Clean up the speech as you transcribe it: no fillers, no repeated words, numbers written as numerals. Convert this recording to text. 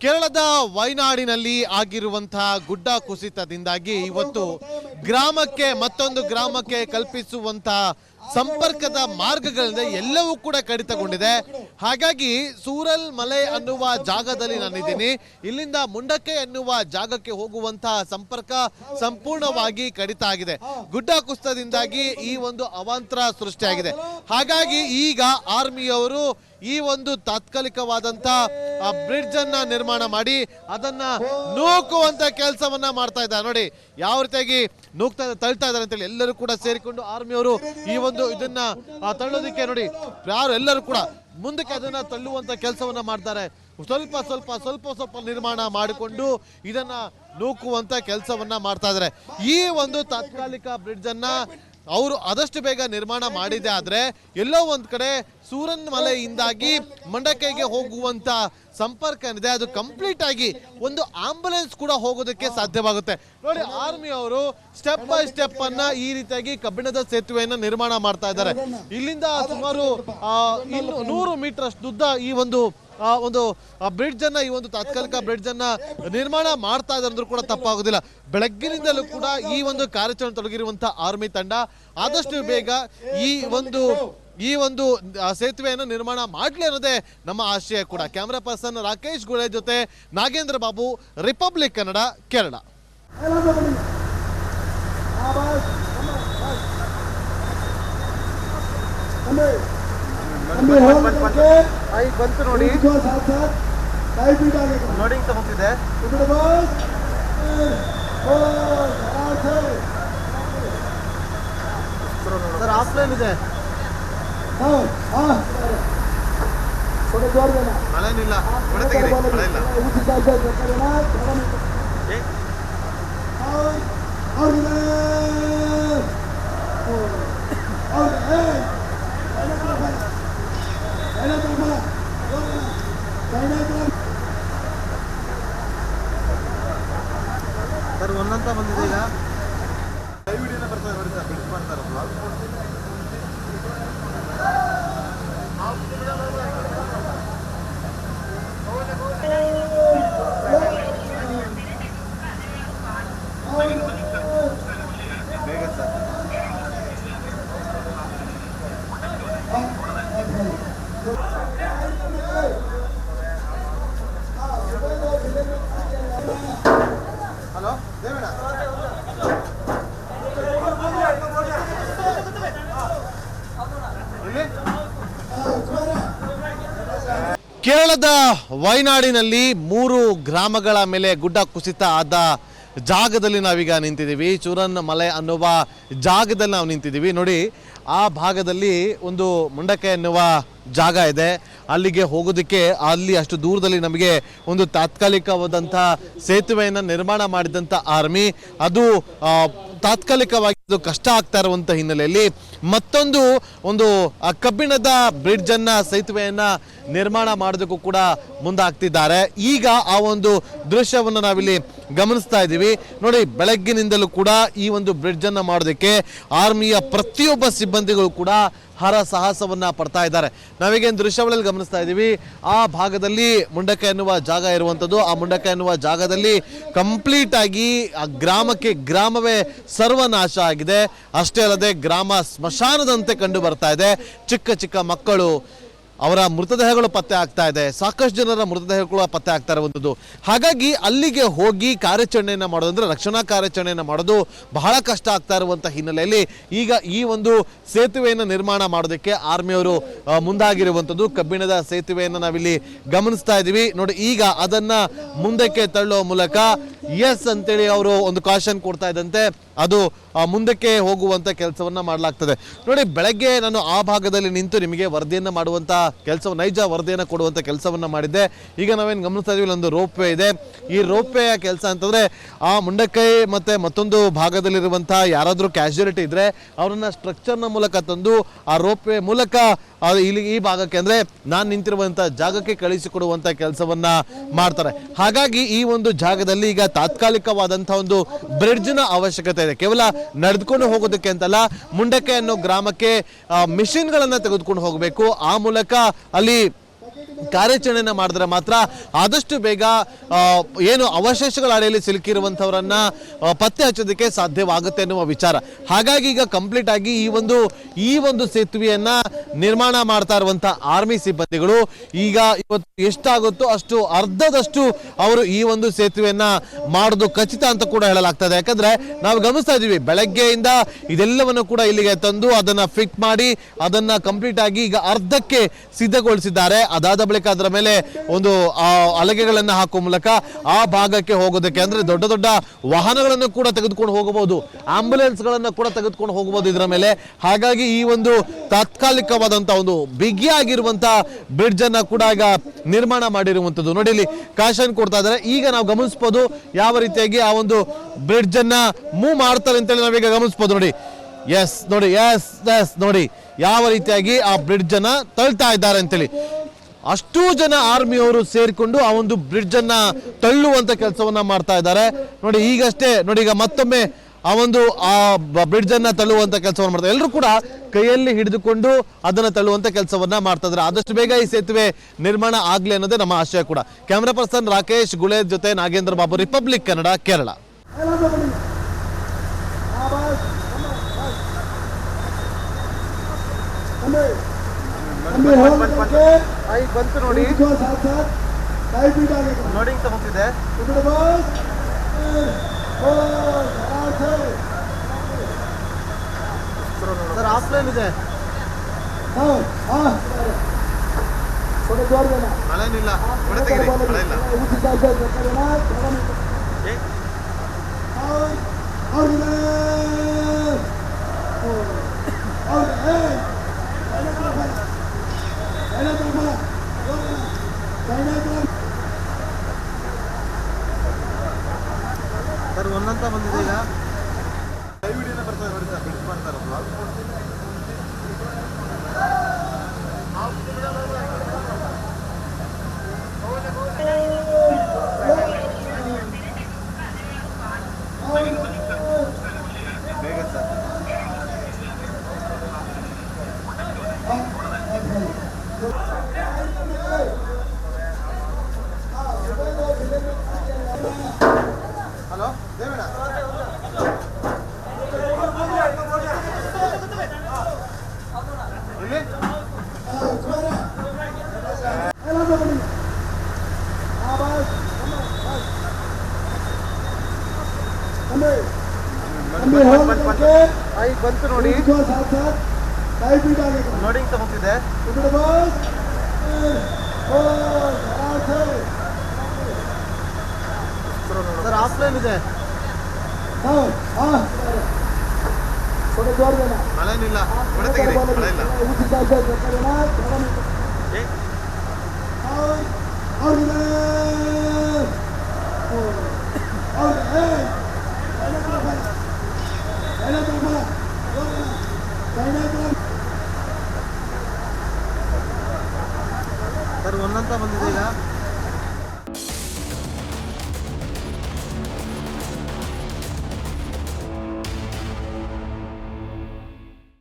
ಕೇರಳದ ವಯನಾಡಿನಲ್ಲಿ ಆಗಿರುವಂತಹ ಗುಡ್ಡ ಕುಸಿತದಿಂದಾಗಿ ಇವತ್ತು ಗ್ರಾಮಕ್ಕೆ ಮತ್ತೊಂದು ಗ್ರಾಮಕ್ಕೆ ಕಲ್ಪಿಸುವಂತಹ ಸಂಪರ್ಕದ ಮಾರ್ಗಗಳಿಂದ ಎಲ್ಲವೂ ಕೂಡ ಕಡಿತಗೊಂಡಿದೆ. ಹಾಗಾಗಿ ಸೂರಲ್ ಮಲೆ ಅನ್ನುವ ಜಾಗದಲ್ಲಿ ನಾನಿದ್ದೀನಿ. ಇಲ್ಲಿಂದ ಮುಂಡಕ್ಕೆ ಎನ್ನುವ ಜಾಗಕ್ಕೆ ಹೋಗುವಂತಹ ಸಂಪರ್ಕ ಸಂಪೂರ್ಣವಾಗಿ ಕಡಿತ ಆಗಿದೆ. ಗುಡ್ಡ ಕುಸಿತದಿಂದಾಗಿ ಈ ಒಂದು ಅವಾಂತರ ಸೃಷ್ಟಿಯಾಗಿದೆ. ಹಾಗಾಗಿ ಈಗ ಆರ್ಮಿಯವರು ಈ ಒಂದು ತಾತ್ಕಾಲಿಕವಾದಂತ ಬ್ರಿಡ್ಜ್ ಅನ್ನ ನಿರ್ಮಾಣ ಮಾಡಿ ಅದನ್ನ ನೂಕುವಂತ ಕೆಲಸವನ್ನ ಮಾಡ್ತಾ ಇದ್ದಾರೆ. ನೋಡಿ ಯಾವ ರೀತಿಯಾಗಿ ತಳ್ತಾ ಇದ್ದಾರೆ ಅಂತೇಳಿ ಎಲ್ಲರೂ ಕೂಡ ಸೇರಿಕೊಂಡು ಆರ್ಮಿಯವರು ಈ ಒಂದು ಇದನ್ನ ತಳ್ಳೋದಿಕ್ಕೆ ನೋಡಿ ಯಾರು ಎಲ್ಲರೂ ಕೂಡ ಮುಂದಕ್ಕೆ ಅದನ್ನ ತಳ್ಳುವಂತ ಕೆಲಸವನ್ನ ಮಾಡ್ತಾರೆ. ಸ್ವಲ್ಪ ಸ್ವಲ್ಪ ಸ್ವಲ್ಪ ಸ್ವಲ್ಪ ನಿರ್ಮಾಣ ಮಾಡಿಕೊಂಡು ಇದನ್ನ ನೂಕುವಂತ ಕೆಲಸವನ್ನ ಮಾಡ್ತಾ ಇದ್ದಾರೆ. ಈ ಒಂದು ತಾತ್ಕಾಲಿಕ ಬ್ರಿಡ್ಜ್ ಅನ್ನ ಅವರು ಆದಷ್ಟು ಬೇಗ ನಿರ್ಮಾಣ ಮಾಡಿದೆ. ಆದ್ರೆ ಎಲ್ಲೋ ಒಂದ್ ಕಡೆ ಸೂರನ್ ಮಲೆಯಿಂದಾಗಿ ಮಂಡಕೈಗೆ ಹೋಗುವಂತ ಸಂಪರ್ಕ ಏನಿದೆ ಅದು ಕಂಪ್ಲೀಟ್ ಆಗಿ ಒಂದು ಆಂಬುಲೆನ್ಸ್ ಕೂಡ ಹೋಗೋದಕ್ಕೆ ಸಾಧ್ಯವಾಗುತ್ತೆ. ನೋಡಿ ಆರ್ಮಿ ಅವರು ಸ್ಟೆಪ್ ಬೈ ಸ್ಟೆಪ್ ಅನ್ನ ಈ ರೀತಿಯಾಗಿ ಕಬ್ಬಿಣದ ಸೇತುವೆಯನ್ನ ನಿರ್ಮಾಣ ಮಾಡ್ತಾ ಇದ್ದಾರೆ. ಇಲ್ಲಿಂದ ಸುಮಾರು 100 ಮೀಟರ್ ಅಷ್ಟು ಉದ್ದ ಈ ಒಂದು ಬ್ರಿಡ್ಜ್ ಅನ್ನ ಈ ಒಂದು ತಾತ್ಕಾಲಿಕ ಬ್ರಿಡ್ಜ್ ಅನ್ನ ನಿರ್ಮಾಣ ಮಾಡ್ತಾ ಇದ್ರು ಕೂಡ ತಪ್ಪಾಗೋದಿಲ್ಲ. ಬೆಳಗ್ಗಿನಿಂದಲೂ ಕೂಡ ಈ ಒಂದು ಕಾರ್ಯಾಚರಣೆ ತೊಡಗಿರುವಂತಹ ಆರ್ಮಿ ತಂಡ ಆದಷ್ಟು ಬೇಗ ಈ ಒಂದು ಸೇತುವೆಯನ್ನು ನಿರ್ಮಾಣ ಮಾಡಲಿ ಅನ್ನೋದೇ ನಮ್ಮ ಆಶಯ ಕೂಡ. ಕ್ಯಾಮರಾ ಪರ್ಸನ್ ರಾಕೇಶ್ ಗುಳೆ ಜೊತೆ ನಾಗೇಂದ್ರ ಬಾಬು, ರಿಪಬ್ಲಿಕ್ ಕನ್ನಡ, ಕೇರಳ. ಬಂತು ನೋಡಿ ನೋಡಿ ಹೋಗ್ತಿದೆ ಸರ್. ಆಫ್ಲೈನ್ ಇದೆ, ಮಳೆನಿಲ್ಲ, ಮಳೆ ತೆಗೀರಿ, ಮಳೆ ಇಲ್ಲ. ಸರ್ ಒಂದಂತ ಬಂದಿದೆ ಈಗ ವಿಡಿಯೋನ ಬರ್ತಾರೆ ನೋಡಿ ಸರ್, ಬಿಡ್ ಮಾಡ್ತಾರಲ್ಲ. ಬೇಗ ಸರ್ ಹಲೋ ದೇವೇಣ. ಕೇರಳದ ವಯನಾಡಿನಲ್ಲಿ 3 ಗ್ರಾಮಗಳ ಮೇಲೆ ಗುಡ್ಡ ಕುಸಿತ ಆದ ಜಾಗದಲ್ಲಿ ನಾವೀಗ ನಿಂತಿದ್ದೀವಿ. ಸೂರನ್ ಮಲೆ ಅನ್ನುವ ಜಾಗದಲ್ಲಿ ನಾವು ನಿಂತಿದ್ದೀವಿ. ನೋಡಿ ಆ ಭಾಗದಲ್ಲಿ ಒಂದು ಮುಂಡಕೆ ಎನ್ನುವ ಜಾಗ ಇದೆ. ಅಲ್ಲಿಗೆ ಹೋಗೋದಕ್ಕೆ ಅಲ್ಲಿ ಅಷ್ಟು ದೂರದಲ್ಲಿ ನಮಗೆ ಒಂದು ತಾತ್ಕಾಲಿಕವಾದಂಥ ಸೇತುವೆಯನ್ನು ನಿರ್ಮಾಣ ಮಾಡಿದಂಥ ಆರ್ಮಿ ಅದು ತಾತ್ಕಾಲಿಕವಾಗಿ ಕಷ್ಟ ಆಗ್ತಾ ಇರುವಂಥ ಹಿನ್ನೆಲೆಯಲ್ಲಿ ಮತ್ತೊಂದು ಕಬ್ಬಿಣದ ಬ್ರಿಡ್ಜ್ ಅನ್ನ ಸೇತುವೆಯನ್ನ ನಿರ್ಮಾಣ ಮಾಡೋದಕ್ಕೂ ಕೂಡ ಮುಂದಾಗ್ತಿದ್ದಾರೆ. ಈಗ ಆ ಒಂದು ದೃಶ್ಯವನ್ನು ನಾವಿಲ್ಲಿ ಗಮನಿಸ್ತಾ ಇದ್ದೀವಿ. ನೋಡಿ ಬೆಳಗ್ಗಿನಿಂದಲೂ ಕೂಡ ಈ ಒಂದು ಬ್ರಿಡ್ಜ್ ಅನ್ನ ಮಾಡೋದಕ್ಕೆ ಆರ್ಮಿಯ ಪ್ರತಿಯೊಬ್ಬ ಸಿಬ್ಬಂದಿಗಳು ಕೂಡ ಹರ ಸಾಹಸವನ್ನ ಪಡ್ತಾ ಇದ್ದಾರೆ. ನಾವೀಗೇನು ದೃಶ್ಯಗಳಲ್ಲಿ ಗಮನಿಸ್ತಾ ಇದ್ದೀವಿ, ಆ ಭಾಗದಲ್ಲಿ ಮುಂಡಕ ಎನ್ನುವ ಜಾಗ ಇರುವಂಥದ್ದು. ಆ ಮುಂಡಕ ಎನ್ನುವ ಜಾಗದಲ್ಲಿ ಕಂಪ್ಲೀಟ್ ಆಗಿ ಆ ಗ್ರಾಮವೇ ಸರ್ವನಾಶ ಆಗಿದೆ. ಅಷ್ಟೇ ಅಲ್ಲದೆ ಗ್ರಾಮ ಸ್ಮಶಾನದಂತೆ ಕಂಡು ಬರ್ತಾ ಇದೆ. ಚಿಕ್ಕ ಚಿಕ್ಕ ಮಕ್ಕಳು ಅವರ ಮೃತದೇಹಗಳು ಪತ್ತೆ ಆಗ್ತಾ ಇದೆ. ಸಾಕಷ್ಟು ಜನರ ಮೃತದೇಹಗಳು ಪತ್ತೆ ಆಗ್ತಾ ಇರುವಂಥದ್ದು. ಹಾಗಾಗಿ ಅಲ್ಲಿಗೆ ಹೋಗಿ ಕಾರ್ಯಾಚರಣೆಯನ್ನು ಮಾಡೋದಂದ್ರೆ ರಕ್ಷಣಾ ಕಾರ್ಯಾಚರಣೆಯನ್ನು ಮಾಡೋದು ಬಹಳ ಕಷ್ಟ ಆಗ್ತಾ ಇರುವಂಥ ಹಿನ್ನೆಲೆಯಲ್ಲಿ ಈಗ ಈ ಒಂದು ಸೇತುವೆಯನ್ನು ನಿರ್ಮಾಣ ಮಾಡೋದಕ್ಕೆ ಆರ್ಮಿಯವರು ಮುಂದಾಗಿರುವಂಥದ್ದು. ಕಬ್ಬಿಣದ ಸೇತುವೆಯನ್ನು ನಾವಿಲ್ಲಿ ಗಮನಿಸ್ತಾ ಇದ್ದೀವಿ. ನೋಡಿ ಈಗ ಅದನ್ನ ಮುಂದಕ್ಕೆ ತಳ್ಳುವ ಮೂಲಕ ಎಸ್ ಅಂತೇಳಿ ಅವರು ಒಂದು ಕಾಷನ್ ಕೊಡ್ತಾ ಇದ್ದಂತೆ ಅದು ಮುಂದಕ್ಕೆ ಹೋಗುವಂತ ಕೆಲಸವನ್ನ ಮಾಡಲಾಗ್ತದೆ. ನೋಡಿ ಬೆಳಗ್ಗೆ ನಾನು ಆ ಭಾಗದಲ್ಲಿ ನಿಂತು ನಿಮಗೆ ವರದಿಯನ್ನು ಮಾಡುವಂತ ನೈಜ ವರದಿಯನ್ನು ಕೊಡುವಂತ ಕೆಲಸವನ್ನ ಮಾಡಿದ್ದೆ. ಈಗ ನಾವೇನು ಗಮನಿಸ್ತಾ ಇದೀವಿ, ಒಂದು ರೋಪ್ ವೇ ಇದೆ. ಈ ರೋಪ್ ವೇಯ ಕೆಲಸ ಅಂತಂದ್ರೆ ಆ ಮುಂಡಕೈ ಮತ್ತೆ ಮತ್ತೊಂದು ಭಾಗದಲ್ಲಿರುವಂತಹ ಯಾರಾದ್ರೂ ಕ್ಯಾಶುಯಾಲಿಟಿ ಇದ್ರೆ ಅವರನ್ನ ಸ್ಟ್ರಕ್ಚರ್ನ ಮೂಲಕ ತಂದು ಆ ರೋಪ್ ವೇ ಮೂಲಕ ಇಲ್ಲಿ ಈ ಭಾಗಕ್ಕೆ ಅಂದ್ರೆ ನಾನು ನಿಂತಿರುವಂತ ಜಾಗಕ್ಕೆ ಕಳಿಸಿಕೊಡುವಂತ ಕೆಲಸವನ್ನ ಮಾಡ್ತಾರೆ. ಹಾಗಾಗಿ ಈ ಒಂದು ಜಾಗದಲ್ಲಿ ಈಗ ತಾತ್ಕಾಲಿಕವಾದಂತಹ ಒಂದು ಬ್ರಿಡ್ಜ್ ನ ಅವಶ್ಯಕತೆ ಇದೆ. ಕೇವಲ ನಡೆದುಕೊಂಡು ಹೋಗೋದಕ್ಕೆ ಅಂತಲ್ಲ, ಮುಂಡಕೆ ಅನ್ನೋ ಗ್ರಾಮಕ್ಕೆ ಮಿಷಿನ್ ಗಳನ್ನ ತೆಗೆದುಕೊಂಡು ಹೋಗಬೇಕು. ಆ ಮೂಲಕ ಅಲ್ಲಿ ಕಾರ್ಯಾಚರಣೆಯನ್ನು ಮಾಡಿದ್ರೆ ಮಾತ್ರ ಆದಷ್ಟು ಬೇಗ ಏನು ಅವಶೇಷಗಳ ಅಡಿಯಲ್ಲಿ ಸಿಲುಕಿರುವಂಥವರನ್ನ ಪತ್ತೆ ಹಚ್ಚೋದಕ್ಕೆ ಸಾಧ್ಯವಾಗುತ್ತೆ ಎನ್ನುವ ವಿಚಾರ. ಹಾಗಾಗಿ ಈಗ ಕಂಪ್ಲೀಟ್ ಆಗಿ ಈ ಒಂದು ಸೇತುವೆಯನ್ನ ನಿರ್ಮಾಣ ಮಾಡ್ತಾ ಇರುವಂತಹ ಆರ್ಮಿ ಸಿಬ್ಬಂದಿಗಳು ಈಗ ಇವತ್ತು ಎಷ್ಟಾಗುತ್ತೋ ಅಷ್ಟು ಅರ್ಧದಷ್ಟು ಅವರು ಈ ಒಂದು ಸೇತುವೆಯನ್ನ ಮಾಡೋದು ಖಚಿತ ಅಂತ ಕೂಡ ಹೇಳಲಾಗ್ತದೆ. ಯಾಕಂದ್ರೆ ನಾವು ಗಮನಿಸ್ತಾ ಇದೀವಿ ಬೆಳಗ್ಗೆಯಿಂದ ಇದೆಲ್ಲವನ್ನು ಕೂಡ ಇಲ್ಲಿಗೆ ತಂದು ಅದನ್ನ ಫಿಟ್ ಮಾಡಿ ಅದನ್ನ ಕಂಪ್ಲೀಟ್ ಆಗಿ ಈಗ ಅರ್ಧಕ್ಕೆ ಸಿದ್ಧಗೊಳಿಸಿದ್ದಾರೆ. ಅದಾದ ಬಳಿಕ ಅದರ ಮೇಲೆ ಒಂದು ಹಲಗೆಗಳನ್ನ ಹಾಕುವ ಮೂಲಕ ಆ ಭಾಗಕ್ಕೆ ಹೋಗೋದಕ್ಕೆ ಅಂದ್ರೆ ದೊಡ್ಡ ದೊಡ್ಡ ವಾಹನಗಳನ್ನು ಕೂಡ ತೆಗೆದುಕೊಂಡು ಹೋಗಬಹುದು, ಆಂಬ್ಯುಲೆನ್ಸ್ ಗಳನ್ನ ಕೂಡ ತೆಗೆದುಕೊಂಡು ಹೋಗಬಹುದು ಇದರ ಮೇಲೆ. ಹಾಗಾಗಿ ಈ ಒಂದು ತಾತ್ಕಾಲಿಕವಾದಂತಹ ಒಂದು ಬಿಗಿಯಾಗಿರುವಂತಹ ಬ್ರಿಡ್ಜ್ ಅನ್ನ ಕೂಡ ಈಗ ನಿರ್ಮಾಣ ಮಾಡಿರುವಂತದ್ದು. ನೋಡಿ ಇಲ್ಲಿ ಕಾಶನ್ ಕೊಡ್ತಾ ಇದ್ದಾರೆ. ಈಗ ನಾವು ಗಮನಿಸಬಹುದು ಯಾವ ರೀತಿಯಾಗಿ ಆ ಒಂದು ಬ್ರಿಡ್ಜ್ ಅನ್ನ ಮೂವ್ ಮಾಡ್ತಾರೆ ಅಂತೇಳಿ ನಾವೀಗ ಗಮನಿಸಬಹುದು. ನೋಡಿ ಎಸ್ ನೋಡಿ ಎಸ್ ಎಸ್ ನೋಡಿ ಯಾವ ರೀತಿಯಾಗಿ ಆ ಬ್ರಿಡ್ಜ್ ಅನ್ನ ತಳ್ತಾ ಇದ್ದಾರೆ ಅಂತೇಳಿ. ಅಷ್ಟೂ ಜನ ಆರ್ಮಿಯವರು ಸೇರಿಕೊಂಡು ಆ ಒಂದು ಬ್ರಿಡ್ಜ್ ಅನ್ನ ತಳ್ಳುವಂತ ಕೆಲಸವನ್ನ ಮಾಡ್ತಾ ಇದ್ದಾರೆ. ನೋಡಿ ಈಗಷ್ಟೇ ನೋಡಿ ಈಗ ಮತ್ತೊಮ್ಮೆ ಆ ಬ್ರಿಡ್ಜ್ ಅನ್ನ ತಳ್ಳುವಂತ ಕೆಲಸವನ್ನ ಮಾಡ್ತಾರೆ. ಎಲ್ಲರೂ ಕೂಡ ಕೈಯಲ್ಲಿ ಹಿಡಿದುಕೊಂಡು ಅದನ್ನ ತಳ್ಳುವಂತ ಕೆಲಸವನ್ನ ಮಾಡ್ತಾ ಇದ್ದಾರೆ. ಆದಷ್ಟು ಬೇಗ ಈ ಸೇತುವೆ ನಿರ್ಮಾಣ ಆಗ್ಲಿ ಅನ್ನೋದೇ ನಮ್ಮ ಆಶಯ ಕೂಡ. ಕ್ಯಾಮರಾ ಪರ್ಸನ್ ರಾಕೇಶ್ ಗುಳೇದ್ ಜೊತೆ ನಾಗೇಂದ್ರ ಬಾಬು, ರಿಪಬ್ಲಿಕ್ ಕನ್ನಡ, ಕೇರಳ. ಬಂತು ನೋಡಿ ಲೋಡಿಂಗ್ ತಗೋತಿದೆ. ಸರ್ ಆಫ್ಲೈನ್ ಇದೆ, ಮಳೆನಿಲ್ಲ, ಮಳೆ ತೆಗೀರಿ, ಮಳೆ ಇಲ್ಲ. ಸರ್ ಒಂದಂತ ಬಂದಿದೆ ಈಗ ವಿಡಿಯೋನ ಬರ್ತಾರೆ ನೋಡಿ ಸರ್, ಬಿಡಿಸ್ ಮಾಡ್ತಾರೆ. ಬೇಗ ಸರ್ ಹಲೋ ದೇವೇಣ ಬಂತು ನೋಡಿ ಲೋಡಿಂಗ್ ತಗೋತಿದೆ. ಸರ್ ಆಫ್ಲೈನ್ ಇದೆ, ಮಳೆನಿಲ್ಲ, ಮಳೆ ತೆಗೀರಿ, ಮಳೆ ಇಲ್ಲ. ಸರ್ ಒಂದಂತ ಬಂದಿದೆ ಈಗ